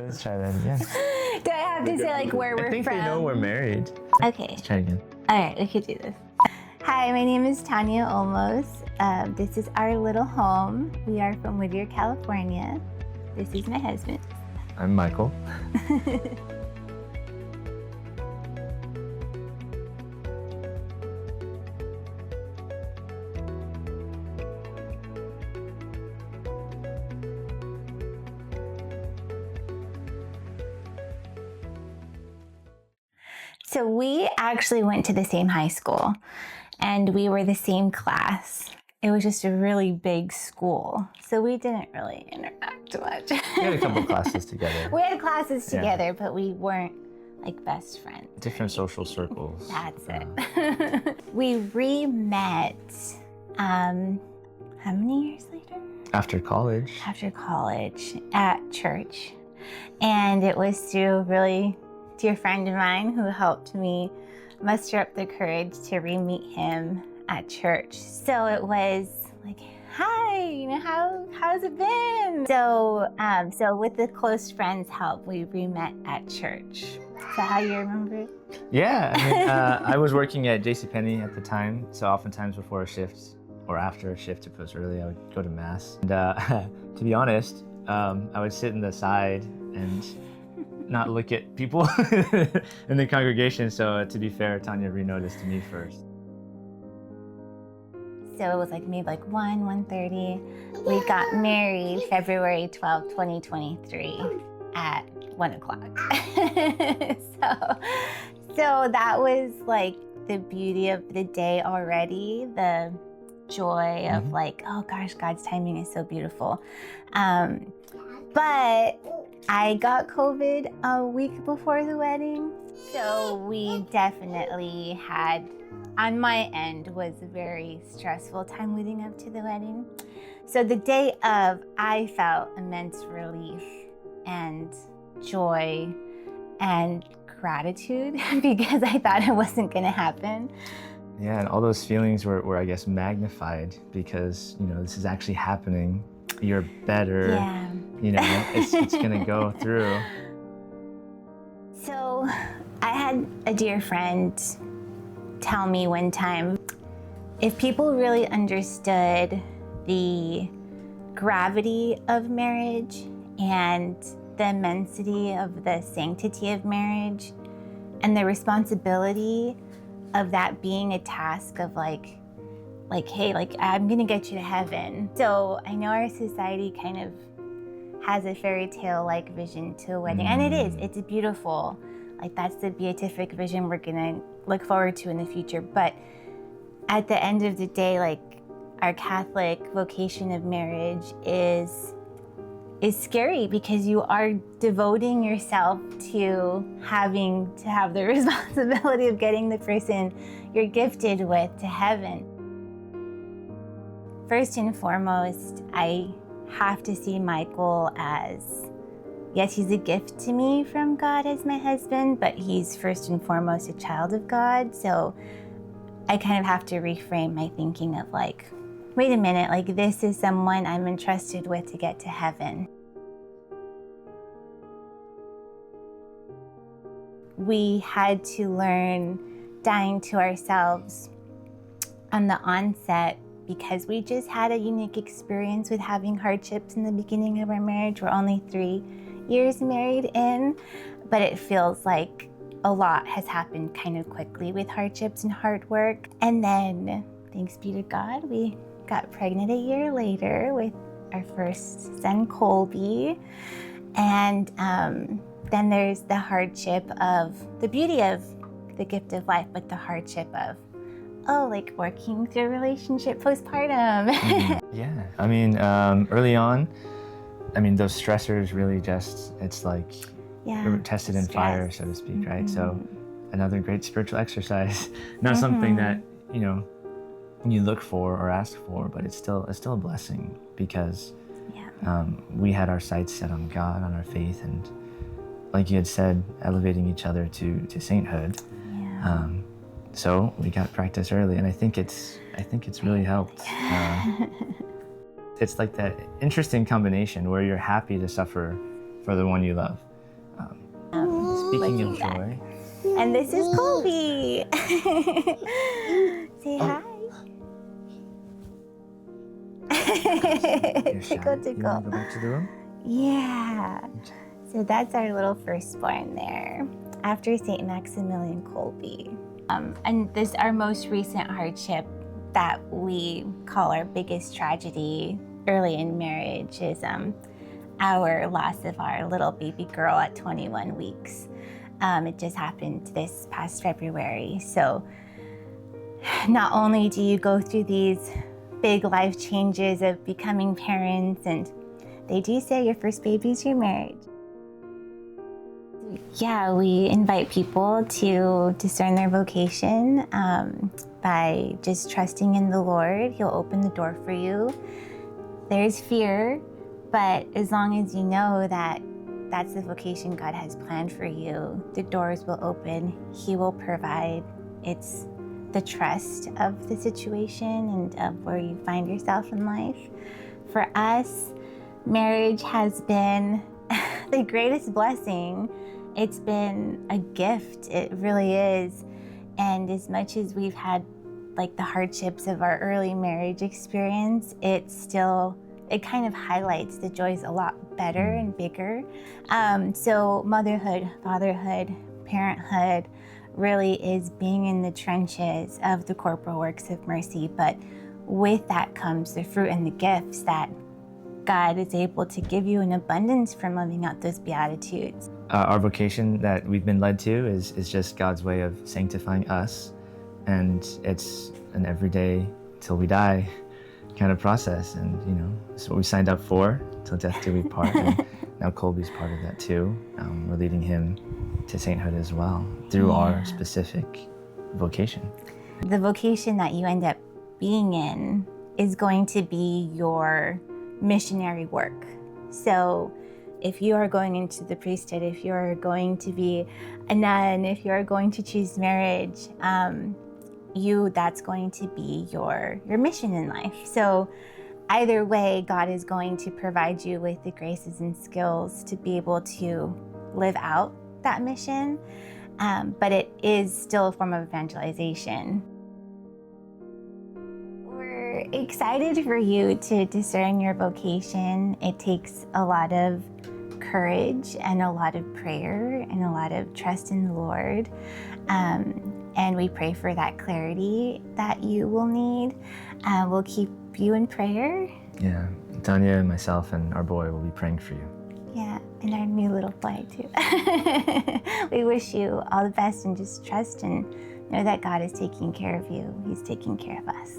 Let's try that again. Do I have to say like where we're from? I think they know we're married. Okay. Let's try again. All right, we could do this. Hi, my name is Tania Olmos. This is our little home. We are from Whittier, California. This is my husband. I'm Michael. So we actually went to the same high school and we were the same class. It was just a really big school, so we didn't really interact much. We had a couple classes together. We had classes together, but we weren't like best friends. Different social circles. That's it. We re-met, how many years later? After college. After college at church. And it was through a really dear friend of mine who helped me muster up the courage to re-meet him at church. So it was like, hi, how's it been? So with the close friends' help, we re-met at church. Is that how you remember it? Yeah, I mean, I was working at JCPenney at the time, so oftentimes before a shift or after a shift, if it was early, I would go to mass. And to be honest, I would sit in the side and not look at people in the congregation. So to be fair, Tanya re-noticed me first. So it was like maybe like 1:30. We got married February 12, 2023 at 1 o'clock. So that was like the beauty of the day already, the joy of like, oh gosh, God's timing is so beautiful. But I got COVID a week before the wedding. So we definitely had, on my end, was a very stressful time leading up to the wedding. So the day of, I felt immense relief and joy and gratitude because I thought it wasn't gonna happen. Yeah, and all those feelings were I guess, magnified because, this is actually happening. You're better. Yeah. It's gonna go through. So I had a dear friend tell me one time, if people really understood the gravity of marriage and the immensity of the sanctity of marriage and the responsibility of that being a task of like, hey, I'm gonna get you to heaven. So I know our society kind of has a fairy tale like vision to a wedding, and it's beautiful. Like that's the beatific vision we're gonna look forward to in the future. But at the end of the day, like our Catholic vocation of marriage is scary because you are devoting yourself to having to have the responsibility of getting the person you're gifted with to heaven. First and foremost, I have to see Michael as, yes, he's a gift to me from God as my husband, but he's first and foremost a child of God. So I kind of have to reframe my thinking of like, wait a minute, like this is someone I'm entrusted with to get to heaven. We had to learn dying to ourselves on the onset because we just had a unique experience with having hardships in the beginning of our marriage. We're only 3 years married in, but it feels like a lot has happened kind of quickly with hardships and hard work. And then, thanks be to God, we got pregnant a year later with our first son, Colby. And then there's the hardship of the beauty of the gift of life, but the hardship of, like working through a relationship postpartum. Yeah, I mean, early on, those stressors really it's like we're tested in fire, so to speak, right? So another great spiritual exercise, not something that, you look for or ask for, but it's still a blessing because we had our sights set on God, on our faith, and like you had said, elevating each other to sainthood. Yeah. So we got practice early, and I think it's really helped. It's like that interesting combination where you're happy to suffer for the one you love. Speaking of joy. And this is Colby. Say hi. Tickle, tickle. You want to go back to the room? Yeah. So that's our little firstborn there, after St. Maximilian Kolbe. And this, our most recent hardship that we call our biggest tragedy early in marriage is our loss of our little baby girl at 21 weeks. It just happened this past February. So not only do you go through these big life changes of becoming parents, and they do say your first baby's your marriage. Yeah, we invite people to discern their vocation by just trusting in the Lord. He'll open the door for you. There's fear, but as long as you know that that's the vocation God has planned for you, the doors will open. He will provide. It's the trust of the situation and of where you find yourself in life. For us, marriage has been the greatest blessing. It's been a gift, it really is. And as much as we've had like the hardships of our early marriage experience, it kind of highlights the joys a lot better and bigger. So motherhood, fatherhood, parenthood really is being in the trenches of the corporal works of mercy, but with that comes the fruit and the gifts that God is able to give you in abundance from living out those Beatitudes. Our vocation that we've been led to is just God's way of sanctifying us, and it's an everyday till we die kind of process, and it's what we signed up for, till death do we part. And now Colby's part of that too. We're leading him to sainthood as well through our specific vocation. The vocation that you end up being in is going to be your missionary work. So if you are going into the priesthood, if you're going to be a nun, if you're going to choose marriage, that's going to be your mission in life. So either way, God is going to provide you with the graces and skills to be able to live out that mission, but it is still a form of evangelization. We're excited for you to discern your vocation. It takes a lot of courage and a lot of prayer and a lot of trust in the Lord. And we pray for that clarity that you will need. We'll keep you in prayer. Yeah, Tania, myself, and our boy will be praying for you. Yeah, and our new little boy too. We wish you all the best, and just trust and know that God is taking care of you. He's taking care of us.